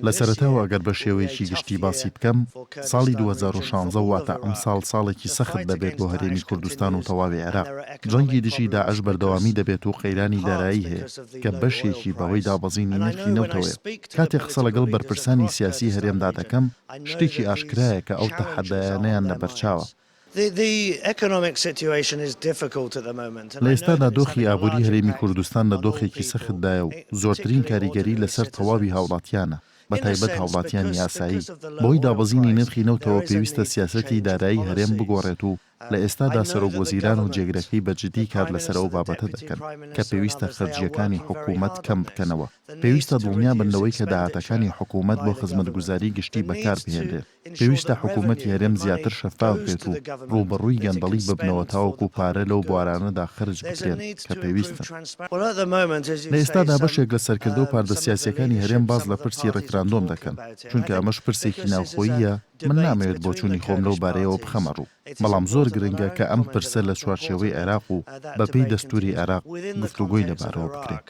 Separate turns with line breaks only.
لە سەرەتاوە ئەگەر بە شێوەیەکی گشتی باسی بکەم، ساڵی 2016 واتە ئەم ساڵێکی سەخت دەبێت بۆ هەرێمی کوردستان و تەواوی عێراق. جەنگی دژی داعش بەردەوامی دەبێت و قەیرانی دارایی هەیە کە بەشێکی بەوەی دابەزینی نرخی نەوتەوەیە. کاتێک قسە لەگەڵ بەرپرسانی سیاسی هەرێمدا دەکەم، شتێکی ئاشکرایە کە ئەو تەحەدایانەیان لەبەرچاوە. لە ئێستادا دۆخی ئابووری هەرێمی کوردستان لە دۆخێکی سەختدایە و زۆرترین کاریگەری لەسەر تەواوی هاوڵاتیانە، بەتایبەت هاوڵاتیانی یاسایی. بۆی دابەزینی نرخی نەوتەوە پێویستە سیاسەتی دارایی هەرێم بگۆڕێت و لە ئێستادا سەرۆکوەزیران و جێگرەکەی بەجددی کار لەسەر ئەو بابەتە دەکەن کە پێویستە خەرجیەکانی حکوومەت کەم بکەنەوە. پێویستە دڵنیا بنەوەی کە داهاتەکانی حکوومەت بۆ خزمەتگوزاری گشتی بەکار بهێنرێت. پێویستە حکوومەتی هەرێم زیاتر شەفاف بێت و ڕوبەڕووی گەندەڵی ببنەوە تاوەکو پارە لەو بوارانەدا خرج بکرێن کە پێویستە. لە ئێستادا بەشێک لە سەرکردە و پاردە سیاسیەکانی هەرێم باز لە پرسی ڕێکراندۆم دەکەن، چونکە ئەمەش پرسێکی ناوخۆییە. من نامەوێت بۆ چوونی خۆم لەو بارەیەوە بخەمە ڕوو. بەڵام زۆر گرنگە کە ئەم پرسە لە چوارچێوەی عێراق و بەپێی دەستوری عێراق گفتوگۆی لەبارەوە بکرێت.